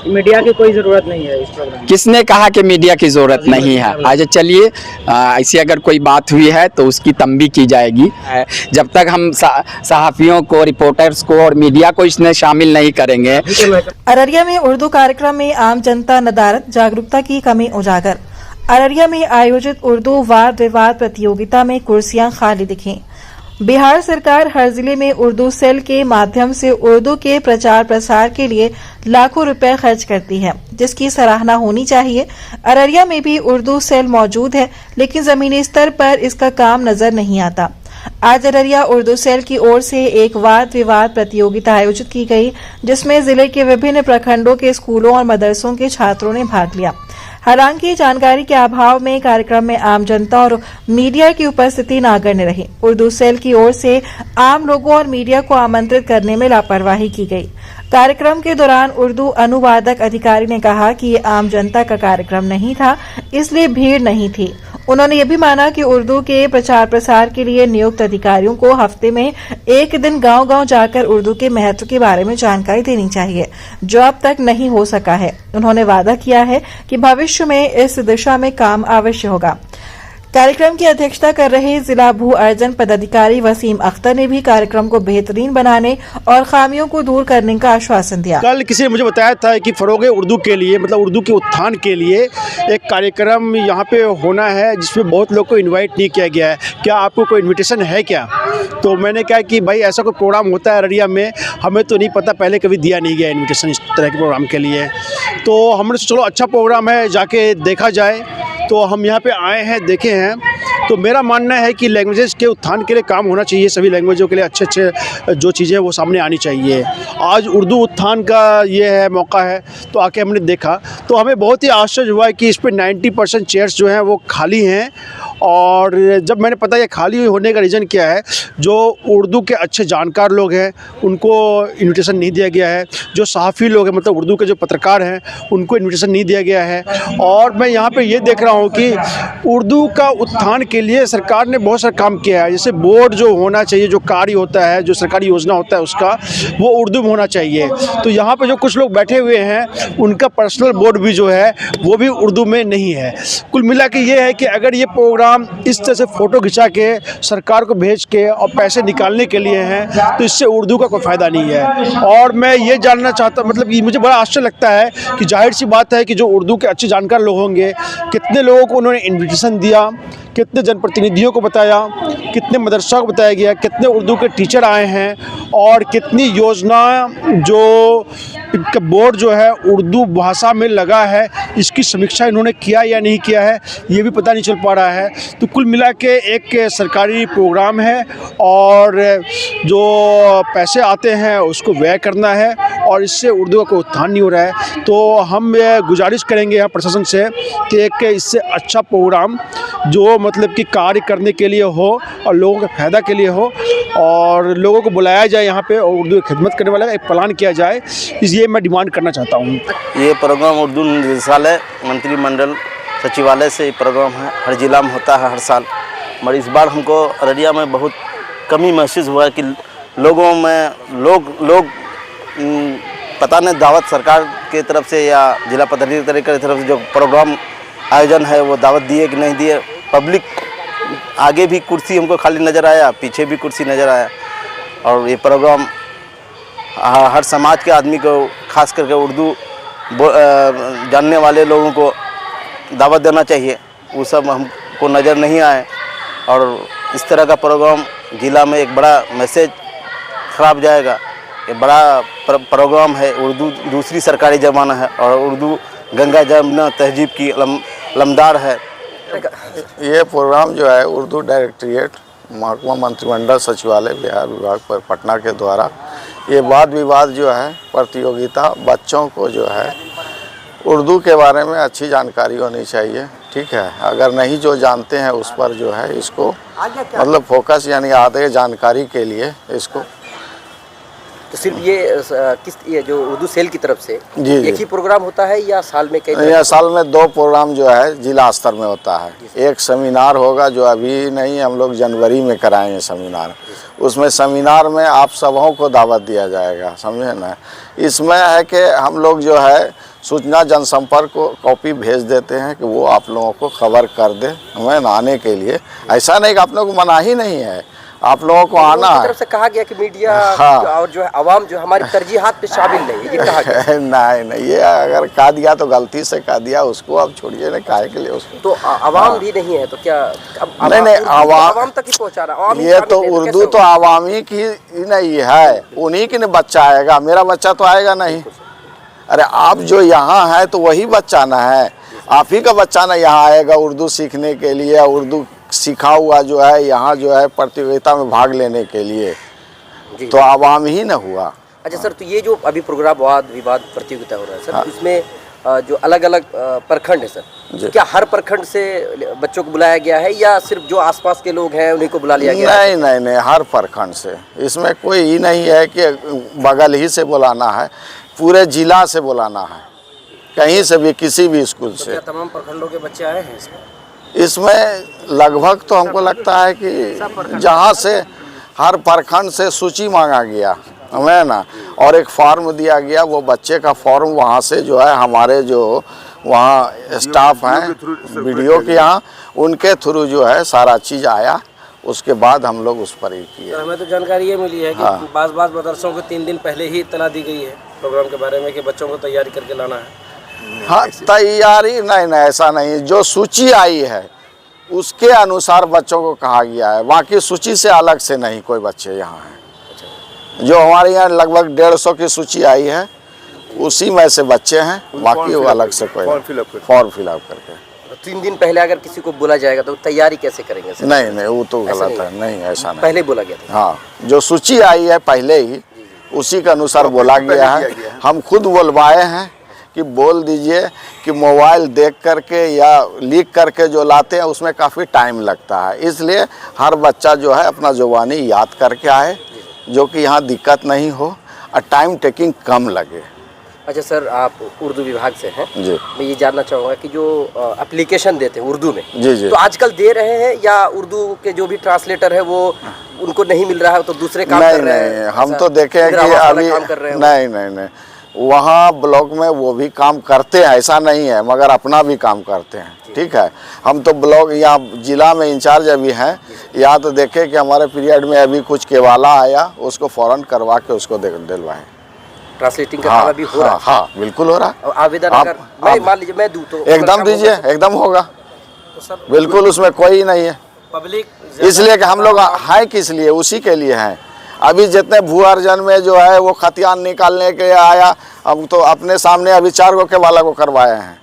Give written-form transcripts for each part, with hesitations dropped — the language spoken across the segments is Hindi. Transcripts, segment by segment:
मीडिया की कोई जरूरत नहीं है इस प्रोग्राम में। किसने कहा कि मीडिया की ज़रूरत नहीं है? आज चलिए ऐसी अगर कोई बात हुई है तो उसकी तंबी की जाएगी। जब तक हम सहाफ़ियों को, रिपोर्टर्स को और मीडिया को इसमें शामिल नहीं करेंगे। अररिया में उर्दू कार्यक्रम में आम जनता नदारत, जागरूकता की कमी उजागर। अररिया में आयोजित उर्दू वाद विवाद प्रतियोगिता में कुर्सियां खाली दिखीं। बिहार सरकार हर जिले में उर्दू सेल के माध्यम से उर्दू के प्रचार प्रसार के लिए लाखों रुपए खर्च करती है, जिसकी सराहना होनी चाहिए। अररिया में भी उर्दू सेल मौजूद है, लेकिन जमीनी स्तर पर इसका काम नजर नहीं आता। आज अररिया उर्दू सेल की ओर से एक वाद विवाद प्रतियोगिता आयोजित की गई, जिसमें जिले के विभिन्न प्रखंडों के स्कूलों और मदरसों के छात्रों ने भाग लिया। हालांकि जानकारी के अभाव में कार्यक्रम में आम जनता और मीडिया की उपस्थिति नागण्य रही। उर्दू सेल की ओर से आम लोगों और मीडिया को आमंत्रित करने में लापरवाही की गई। कार्यक्रम के दौरान उर्दू अनुवादक अधिकारी ने कहा कि ये आम जनता का कार्यक्रम नहीं था, इसलिए भीड़ नहीं थी। उन्होंने ये भी माना कि उर्दू के प्रचार प्रसार के लिए नियुक्त अधिकारियों को हफ्ते में एक दिन गांव-गांव जाकर उर्दू के महत्व के बारे में जानकारी देनी चाहिए, जो अब तक नहीं हो सका है। उन्होंने वादा किया है कि भविष्य में इस दिशा में काम अवश्य होगा। कार्यक्रम की अध्यक्षता कर रहे जिला भू अर्जन पदाधिकारी वसीम अख्तर ने भी कार्यक्रम को बेहतरीन बनाने और खामियों को दूर करने का आश्वासन दिया। कल किसी ने मुझे बताया था कि फरोग उर्दू के लिए, मतलब उर्दू के उत्थान के लिए एक कार्यक्रम यहाँ पे होना है, जिसमें बहुत लोग को इनवाइट नहीं किया गया है। क्या आपको कोई इन्विटेशन है क्या? तो मैंने कहा कि भाई ऐसा कोई प्रोग्राम होता है अररिया में, हमें तो नहीं पता, पहले कभी दिया नहीं गया इन्विटेशन इस तरह के प्रोग्राम के लिए। तो हमने चलो अच्छा प्रोग्राम है, जाके देखा जाए। तो हम यहाँ पे आए हैं, देखे हैं। तो मेरा मानना है कि लैंग्वेजेस के उत्थान के लिए काम होना चाहिए। सभी लैंग्वेजों के लिए अच्छे अच्छे जो चीज़ें हैं वो सामने आनी चाहिए। आज उर्दू उत्थान का ये है मौका है, तो आके हमने देखा तो हमें बहुत ही आश्चर्य हुआ कि इस पे 90% चेयर्स जो हैं वो खाली हैं। और जब मैंने पता ये खाली होने का रीज़न क्या है, जो उर्दू के अच्छे जानकार लोग हैं उनको इन्विटेशन नहीं दिया गया है। जो सहाफ़ी लोग हैं, मतलब उर्दू के जो पत्रकार हैं, उनको इन्विटेशन नहीं दिया गया है। और मैं यहाँ पे ये देख रहा हूँ कि उर्दू का उत्थान के लिए सरकार ने बहुत सारा काम किया है। जैसे बोर्ड जो होना चाहिए, जो कार्य होता है, जो सरकारी योजना होता है उसका, वो उर्दू में होना चाहिए। तो यहाँ पे जो कुछ लोग बैठे हुए हैं, उनका पर्सनल बोर्ड भी जो है वो भी उर्दू में नहीं है। कुल मिला के ये है कि अगर ये प्रोग्राम इस तरह से फ़ोटो खिंचा के सरकार को भेज के और पैसे निकालने के लिए हैं, तो इससे उर्दू का कोई फ़ायदा नहीं है। और मैं ये जानना चाहता, मतलब ये मुझे बड़ा आश्चर्य लगता है कि जाहिर सी बात है कि जो उर्दू के अच्छे जानकार लोग होंगे, कितने लोगों को उन्होंने इन्विटेशन दिया, कितने जनप्रतिनिधियों को बताया, कितने मदरसा को बताया गया, कितने उर्दू के टीचर आए हैं, और कितनी योजना जो बोर्ड जो है उर्दू भाषा में लगा है, इसकी समीक्षा इन्होंने किया या नहीं किया है, ये भी पता नहीं चल पा रहा है। तो कुल मिला के एक सरकारी प्रोग्राम है और जो पैसे आते हैं उसको व्यय करना है, और इससे उर्दू का कोई उत्थान नहीं हो रहा है। तो हम गुजारिश करेंगे यहाँ प्रशासन से कि एक इससे अच्छा प्रोग्राम जो मतलब कि कार्य करने के लिए हो और लोगों के फ़ायदा के लिए हो, और लोगों को बुलाया जाए यहाँ पे और उर्दू की खिदमत करने वाला एक प्लान किया जाए, ये मैं डिमांड करना चाहता हूँ। ये प्रोग्राम उर्दू निदेशालय मंत्रिमंडल सचिवालय से प्रोग्राम है, हर जिला में होता है हर साल। मगर इस बार हमको अररिया में बहुत कमी महसूस हुआ कि लोगों में लोग पता नहीं दावत सरकार की तरफ से या जिला पदाधिकारी की तरफ से जो प्रोग्राम आयोजन है वो दावत दिए कि नहीं दिए। पब्लिक आगे भी कुर्सी हमको खाली नज़र आया, पीछे भी कुर्सी नज़र आया। और ये प्रोग्राम हर समाज के आदमी को, खास करके उर्दू जानने वाले लोगों को दावत देना चाहिए, वो सब हमको नज़र नहीं आए। और इस तरह का प्रोग्राम जिला में एक बड़ा मैसेज खराब जाएगा। ये बड़ा प्रोग्राम है, उर्दू दूसरी सरकारी ज़बान है और उर्दू गंगा जमुना तहजीब की लमदार है। ये प्रोग्राम जो है उर्दू डायरेक्टरेट महकमा मंत्रिमंडल सचिवालय बिहार विभाग पर पटना के द्वारा ये वाद विवाद जो है प्रतियोगिता, बच्चों को जो है उर्दू के बारे में अच्छी जानकारी होनी चाहिए। ठीक है, अगर नहीं जो जानते हैं उस पर जो है इसको मतलब फोकस, यानी आधे जानकारी के लिए इसको। तो सिर्फ ये जो उर्दू सेल की तरफ से जी एक ही प्रोग्राम होता है या साल में कई? या साल में 2 प्रोग्राम जो है जिला स्तर में होता है। एक सेमिनार होगा जो अभी नहीं, हम लोग जनवरी में कराएंगे सेमिनार। उसमें सेमिनार में आप सबों को दावत दिया जाएगा, समझे ना। इसमें है कि हम लोग जो है सूचना जनसंपर्क को कॉपी भेज देते हैं कि वो आप लोगों को खबर कर दे हमें आने के लिए। ऐसा नहीं कि आप लोगों को मना ही नहीं है, आप लोगों को आना है। तरफ से कहा गया कि मीडिया हाँ। और जो है आवाम जो हमारी तरजीहात पे शामिल नहीं है, ये कहा गया। नहीं, ये अगर कह दिया तो गलती से कह दिया, उसको अब छोड़िए ना, काहे के लिए उसको। तो आवाम भी नहीं है तो क्या अब नहीं, आवाम तक ही पहुंचा रहा है। ये तो उर्दू तो आवामी की ही नहीं है, उन्हीं की नहीं बच्चा आएगा, मेरा बच्चा तो आएगा नहीं। अरे आप जो यहाँ है तो वही बच्चा ना है, आप ही का बच्चा ना यहाँ आएगा उर्दू सीखने के लिए, उर्दू सीखा हुआ जो है यहाँ जो है प्रतियोगिता में भाग लेने के लिए, तो आवाम ही न हुआ। अच्छा सर, तो ये जो अभी प्रोग्राम वाद विवाद प्रतियोगिता हो रहा है सर, हाँ। इसमें जो अलग अलग प्रखंड है सर, क्या हर प्रखंड से बच्चों को बुलाया गया है या सिर्फ जो आसपास के लोग हैं उन्हीं को बुला लिया गया है? नहीं, हर प्रखंड से, इसमें कोई ही नहीं है कि बगल ही से बुलाना है, पूरे जिला से बुलाना है, कहीं से भी किसी भी स्कूल से। क्या तमाम प्रखंडों के बच्चे आए हैं इसमें लगभग तो हमको लगता है कि जहाँ से हर प्रखंड से सूची मांगा गया हमें ना, और एक फॉर्म दिया गया, वो बच्चे का फॉर्म वहाँ से जो है हमारे जो वहाँ स्टाफ हैं वीडियो के यहाँ, उनके थ्रू जो है सारा चीज़ आया, उसके बाद हम लोग उस पर ही किए। हमें तो जानकारी ये मिली है कि हाँ। बाज़ मदरसों को 3 दिन पहले ही इत्तला दी गई है प्रोग्राम के बारे में कि बच्चों को तैयारी करके लाना है। हाँ, तैयारी नहीं, ऐसा नहीं, जो सूची आई है उसके अनुसार बच्चों को कहा गया है, बाकी सूची से अलग से नहीं कोई बच्चे यहाँ हैं। जो हमारे यहाँ लगभग 150 की सूची आई है उसी में से बच्चे हैं, बाकी वो अलग से कोई फॉर्म फिलअप करके। 3 दिन पहले अगर किसी को बोला जाएगा तो तैयारी कैसे करेंगे सर? नहीं, वो तो गलत है, नहीं ऐसा नहीं, पहले बोला गया था। हाँ, जो सूची आई है पहले ही उसी के अनुसार बोला गया है। हम खुद बुलवाए हैं कि बोल दीजिए कि मोबाइल देख करके या लीक करके जो लाते हैं उसमें काफ़ी टाइम लगता है, इसलिए हर बच्चा जो है अपना ज़ुबानी याद करके आए, जो कि यहाँ दिक्कत नहीं हो और टाइम टेकिंग कम लगे। अच्छा सर, आप उर्दू विभाग से हैं जी, मैं ये जानना चाहूँगा कि जो एप्लीकेशन देते हैं उर्दू में, जी, तो आजकल दे रहे हैं या उर्दू के जो भी ट्रांसलेटर है वो उनको नहीं मिल रहा है तो दूसरे काम कर रहे हैं? नहीं, हम तो देखे हैं कि अभी नहीं, वहाँ ब्लॉक में वो भी काम करते हैं, ऐसा नहीं है, मगर अपना भी काम करते हैं, ठीक है। हम तो ब्लॉक यहाँ जिला में इंचार्ज अभी हैं, यहाँ तो देखे कि हमारे पीरियड में अभी कुछ केवाला आया, उसको फ़ौरन करवा के उसको दिलवाएं। ट्रांसलेटिंग का काम अभी हो रहा है? हाँ, बिल्कुल हो रहा है। आवेदन अगर मान लीजिए मैं दूँ तो एकदम दीजिए, एकदम होगा, बिल्कुल, उसमें कोई नहीं है। पब्लिक इसलिए कि हम लोग हैं किस लिए, उसी के लिए हैं। अभी जितने भू अर्जन में जो है वो खतियान निकालने के आया, अब तो अपने सामने अभी 4 गो के वाला को करवाए हैं,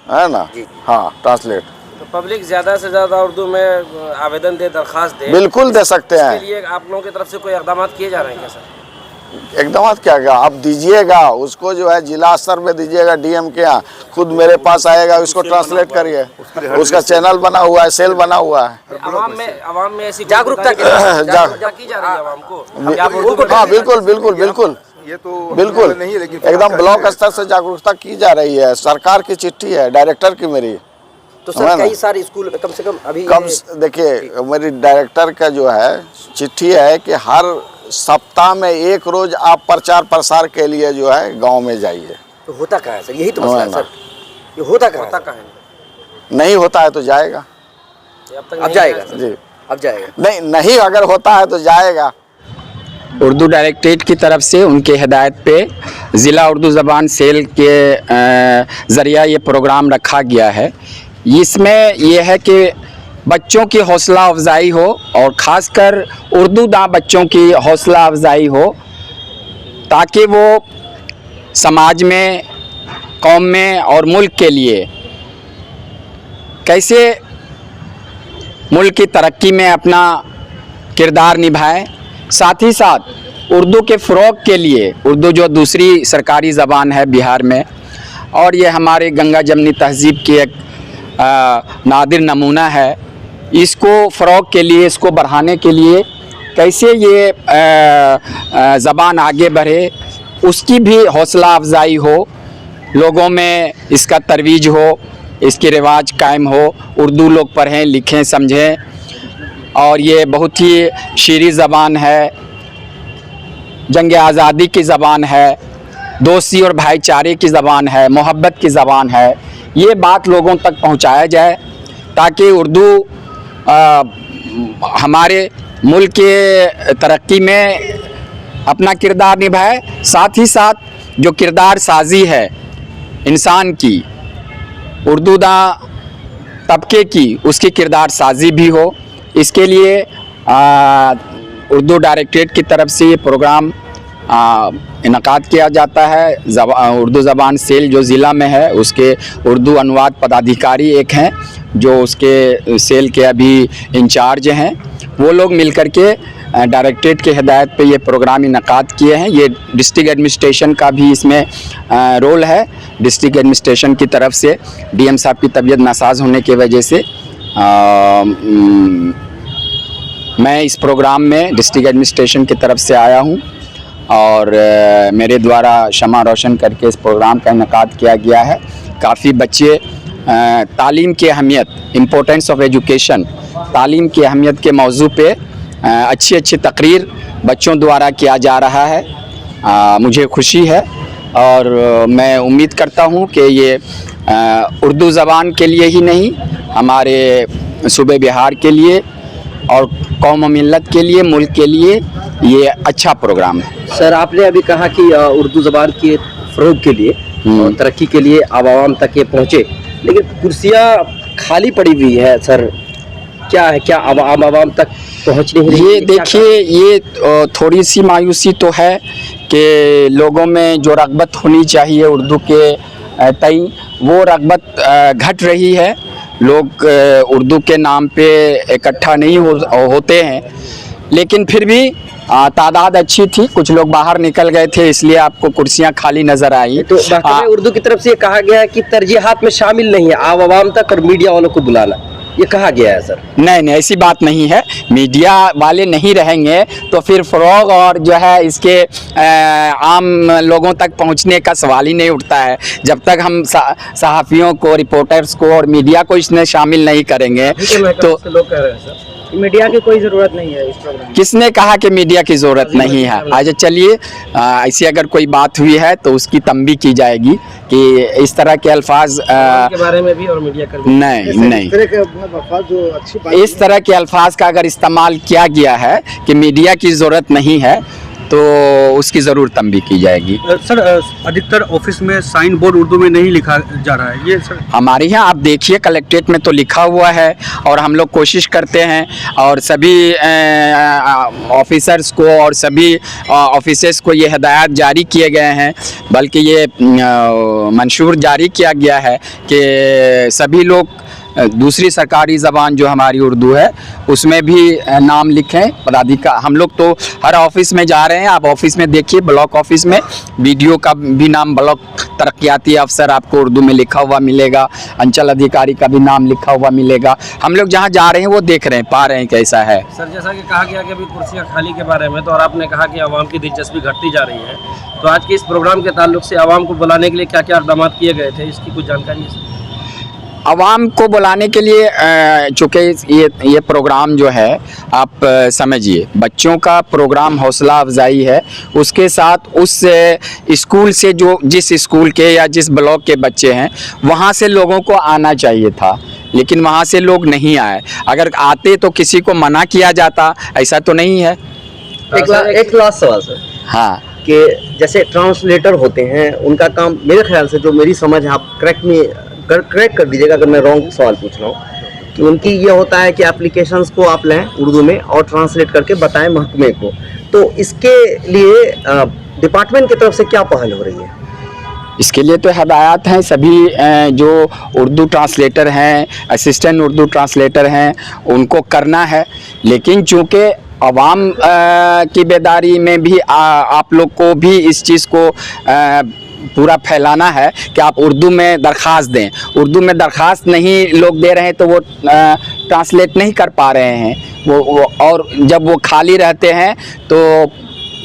है ना। हाँ, ट्रांसलेट तो पब्लिक ज़्यादा से ज़्यादा उर्दू में आवेदन दे, दरख्वास्त दे, बिल्कुल दे सकते हैं। इसके लिए आप लोगों की तरफ से कोई इक़दाम किए जा रहे हैं क्या सर? एकदम क्या आप दीजिएगा, उसको जो है जिला स्तर पे दीजिएगा, डीएम के यहाँ खुद मेरे पास आएगा, उसको ट्रांसलेट करिए, उसका चैनल बना हुआ है, सेल बना हुआ है। आवाम में ऐसी जागरूकता की जा रही है आवाम को। हाँ, बिल्कुल, ये तो बिल्कुल नहीं, लेकिन एकदम ब्लॉक स्तर से जागरूकता की जा रही है। सरकार की चिट्ठी है डायरेक्टर की मेरी, तो सर कई सारे स्कूल कम से कम अभी देखिए मेरी डायरेक्टर का जो है चिट्ठी है कि हर सप्ताह में 1 रोज आप प्रचार प्रसार के लिए जो है गांव में जाइए। तो होता कहाँ है सर? यही तो मसला है सर, ये होता कहाँ है? नहीं होता है तो जाएगा, अब जाएगा जी, अब जाएगा। नहीं अगर होता है तो जाएगा। उर्दू डायरेक्टरेट की तरफ से उनके हिदायत पे ज़िला उर्दू ज़बान सेल के ज़रिया ये प्रोग्राम रखा गया है। इसमें यह है कि बच्चों की हौसला अफजाई हो और ख़ासकर उर्दू दां बच्चों की हौसला अफजाई हो, ताकि वो समाज में, कौम में और मुल्क के लिए कैसे मुल्क की तरक्की में अपना किरदार निभाए, साथ ही साथ उर्दू के फ़रोग़ के लिए, उर्दू जो दूसरी सरकारी ज़बान है बिहार में और ये हमारे गंगा जमनी तहज़ीब की एक नादिर नमूना है, इसको फ़रोग़ के लिए, इसको बढ़ाने के लिए कैसे ये ज़बान आगे बढ़े, उसकी भी हौसला अफजाई हो, लोगों में इसका तरवीज हो, इसके रिवाज कायम हो, उर्दू लोग पढ़ें, लिखें, समझें। और ये बहुत ही शीरी ज़बान है, जंग आज़ादी की ज़बान है, दोस्ती और भाईचारे की ज़बान है, मोहब्बत की ज़बान है। ये बात लोगों तक पहुंचाया जाए ताकि उर्दू हमारे मुल्क के तरक्की में अपना किरदार निभाए, साथ ही साथ जो किरदार साजी है इंसान की, उर्दूदा तबके की, उसकी किरदार साजी भी हो। इसके लिए उर्दू डायरेक्टरेट की तरफ से ये प्रोग्राम इनकाद किया जाता है। उर्दू ज़बान सेल जो ज़िला में है उसके उर्दू अनुवाद पदाधिकारी एक हैं जो उसके सेल के अभी इंचार्ज हैं। वो लोग मिलकर के डायरेक्टरेट के हिदायत पे ये प्रोग्राम इनकाद किए हैं। ये डिस्ट्रिक्ट एडमिनिस्ट्रेशन का भी इसमें रोल है। डिस्ट्रिक्ट एडमिनिस्ट्रेशन की तरफ से डीएम साहब की तबीयत नासाज होने की वजह से मैं इस प्रोग्राम में डिस्ट्रिक्ट एडमिनिस्ट्रेशन की तरफ से आया हूँ और मेरे द्वारा शमा रोशन करके इस प्रोग्राम का इनकाद किया गया है। काफ़ी बच्चे तालीम की अहमियत, इम्पोर्टेंस ऑफ एजुकेशन, तालीम की अहमियत के मौजू पे अच्छी अच्छी तकरीर बच्चों द्वारा किया जा रहा है। मुझे खुशी है और मैं उम्मीद करता हूँ कि ये उर्दू ज़बान के लिए ही नहीं, हमारे सूबे बिहार के लिए और कौम और मिल्लत के लिए, मुल्क के लिए ये अच्छा प्रोग्राम है। सर, आपने अभी कहा कि उर्दू ज़बान के फ़रोग़ के लिए और तरक्की के लिए आवाम तक ये पहुँचे, लेकिन कुर्सियाँ खाली पड़ी हुई है सर, क्या है, क्या आवाम तक पहुँच नहीं रही? ये देखिए, ये थोड़ी सी मायूसी तो है कि लोगों में जो रग़बत होनी चाहिए उर्दू के तई, वो रग़बत घट रही है। लोग उर्दू के नाम पे इकट्ठा नहीं होते हैं, लेकिन फिर भी तादाद अच्छी थी। कुछ लोग बाहर निकल गए थे इसलिए आपको कुर्सियां खाली नज़र आई। तो उर्दू की तरफ से ये कहा गया है कि तरजीहात में शामिल नहीं है आवाम तक और मीडिया वालों को बुलाना, ये कहा गया है सर। नहीं, ऐसी बात नहीं है। मीडिया वाले नहीं रहेंगे तो फिर फ़रोग़ और जो है इसके आम लोगों तक पहुंचने का सवाल ही नहीं उठता है। जब तक हम सहाफ़ियों को, रिपोर्टर्स को और मीडिया को इसमें शामिल नहीं करेंगे तो लोग कह रहे हैं सर मीडिया की कोई ज़रूरत नहीं है इस प्रोग्राम में। किसने कहा कि मीडिया की ज़रूरत नहीं है? आज चलिए, ऐसी अगर कोई बात हुई है तो उसकी तंबी की जाएगी कि इस तरह के अल्फाज के बारे में भी और मीडिया कर भी। नहीं, इस तरह के अल्फाज का अगर इस्तेमाल किया गया है कि मीडिया की ज़रूरत नहीं है तो उसकी ज़रूर तंबी की जाएगी। सर, अधिकतर ऑफिस में साइन बोर्ड उर्दू में नहीं लिखा जा रहा है, ये सर हमारे यहाँ आप देखिए कलेक्ट्रेट में तो लिखा हुआ है और हम लोग कोशिश करते हैं और सभी ऑफिसर्स को और सभी ऑफिसर्स को ये हिदायत जारी किए गए हैं, बल्कि ये मंशूर जारी किया गया है कि सभी लोग दूसरी सरकारी ज़बान जो हमारी उर्दू है उसमें भी नाम लिखें। पदाधिकारी हम लोग तो हर ऑफिस में जा रहे हैं। आप ऑफिस में देखिए, ब्लॉक ऑफिस में बीडीओ का भी नाम, ब्लॉक तरक्याती अफसर आपको उर्दू में लिखा हुआ मिलेगा, अंचल अधिकारी का भी नाम लिखा हुआ मिलेगा। हम लोग जहाँ जा रहे हैं वो देख रहे हैं, पा रहे हैं कैसा है। सर, जैसा कि कहा गया कि अभी कुर्सियाँ खाली के बारे में, तो और आपने कहा कि आवाम की दिलचस्पी घटती जा रही है, तो आज के इस प्रोग्राम के ताल्लुक से आवाम को बुलाने के लिए क्या क्या इक़दाम किए गए थे, इसकी कुछ जानकारी है? आवाम को बुलाने के लिए चूँकि ये प्रोग्राम जो है आप समझिए बच्चों का प्रोग्राम हौसला अफजाई है, उसके साथ उस स्कूल से जो जिस स्कूल के या जिस ब्लॉक के बच्चे हैं वहाँ से लोगों को आना चाहिए था, लेकिन वहाँ से लोग नहीं आए। अगर आते तो किसी को मना किया जाता, ऐसा तो नहीं है। एक लास्ट सवाल सर। हाँ, कि जैसे ट्रांसलेटर होते हैं, उनका काम मेरे ख्याल से, जो मेरी समझ, आप करेक्ट कर दीजिएगा अगर मैं रॉन्ग सवाल पूछ रहा हूँ, कि उनकी ये होता है कि एप्लीकेशंस को आप लें उर्दू में और ट्रांसलेट करके बताएं महकमे को, तो इसके लिए डिपार्टमेंट की तरफ से क्या पहल हो रही है? इसके लिए तो हदायत हैं सभी जो उर्दू ट्रांसलेटर हैं, असिस्टेंट उर्दू ट्रांसलेटर हैं, उनको करना है। लेकिन चूँकि अवाम की बेदारी में भी आप लोग को भी इस चीज़ को पूरा फैलाना है कि आप उर्दू में दरख्वास्त दें। उर्दू में दरख्वास्त नहीं लोग दे रहे हैं तो वो ट्रांसलेट नहीं कर पा रहे हैं, वो और जब वो खाली रहते हैं तो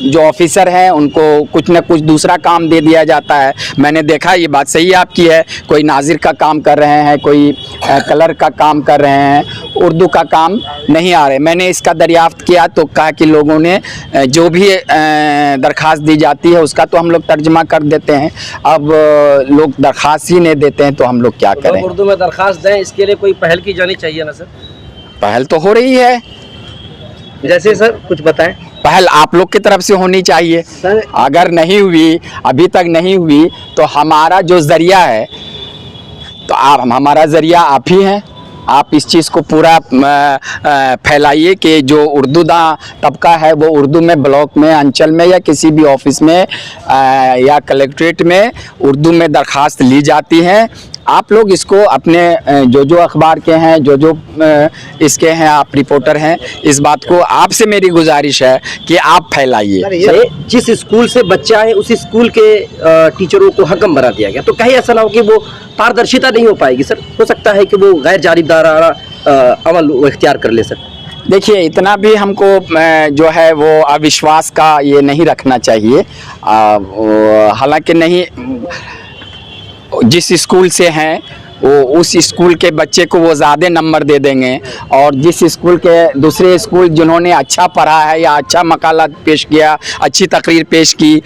जो ऑफिसर हैं उनको कुछ न कुछ दूसरा काम दे दिया जाता है। मैंने देखा, ये बात सही आपकी है, कोई नाजिर का काम कर रहे हैं, कोई कलर का काम कर रहे हैं, उर्दू का काम नहीं आ रहे। मैंने इसका दरियाफ्त किया तो कहा कि लोगों ने जो भी दरख्वास्त दी जाती है उसका तो हम लोग तर्जमा कर देते हैं, अब लोग दरख्वास्त ही नहीं देते हैं तो हम लोग क्या करें। उर्दू में दरख्वास्त दें, इसके लिए कोई पहल की जानी चाहिए ना सर? पहल तो हो रही है, जैसे सर कुछ बताएं। पहल आप लोग की तरफ से होनी चाहिए। अगर नहीं हुई, अभी तक नहीं हुई, तो हमारा जो ज़रिया है, तो आप हमारा ज़रिया आप ही हैं। आप इस चीज़ को पूरा फैलाइए कि जो उर्दूदा तबका है वो उर्दू में ब्लॉक में, अंचल में या किसी भी ऑफिस में या कलेक्ट्रेट में उर्दू में दरख्वास्त ली जाती हैं। आप लोग इसको अपने जो अखबार के हैं, जो इसके हैं, आप रिपोर्टर हैं, इस बात को आपसे मेरी गुजारिश है कि आप फैलाइए। जिस स्कूल से बच्चा है उस स्कूल के टीचरों को हकम बना दिया गया, तो कहीं ऐसा ना हो कि वो पारदर्शिता नहीं हो पाएगी सर? हो सकता है कि वो गैर जानिबदाराना अमल वो इख्तियार कर ले सर। देखिए, इतना भी हमको जो है वो अविश्वास का ये नहीं रखना चाहिए। हालांकि नहीं, जिस स्कूल से हैं वो उस स्कूल के बच्चे को वो ज़्यादा नंबर दे देंगे, और जिस स्कूल के दूसरे स्कूल जिन्होंने अच्छा पढ़ा है या अच्छा मकाला पेश किया, अच्छी तकरीर पेश की,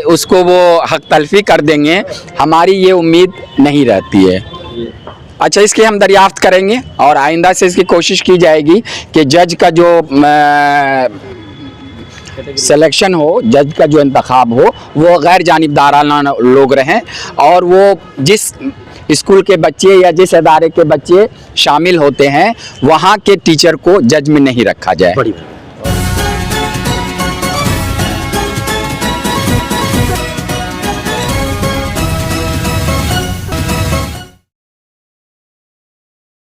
उसको वो हक तलफी कर देंगे। हमारी ये उम्मीद नहीं रहती है। अच्छा, इसकी हम दरियाफ्त करेंगे और आइंदा से इसकी कोशिश की जाएगी कि जज का जो सिलेक्शन हो, जज का जो इंतखाब हो, वो गैर जानिबदाराना लोग रहें, और वो जिस स्कूल के बच्चे या जिस इदारे के बच्चे शामिल होते हैं वहाँ के टीचर को जज में नहीं रखा जाए।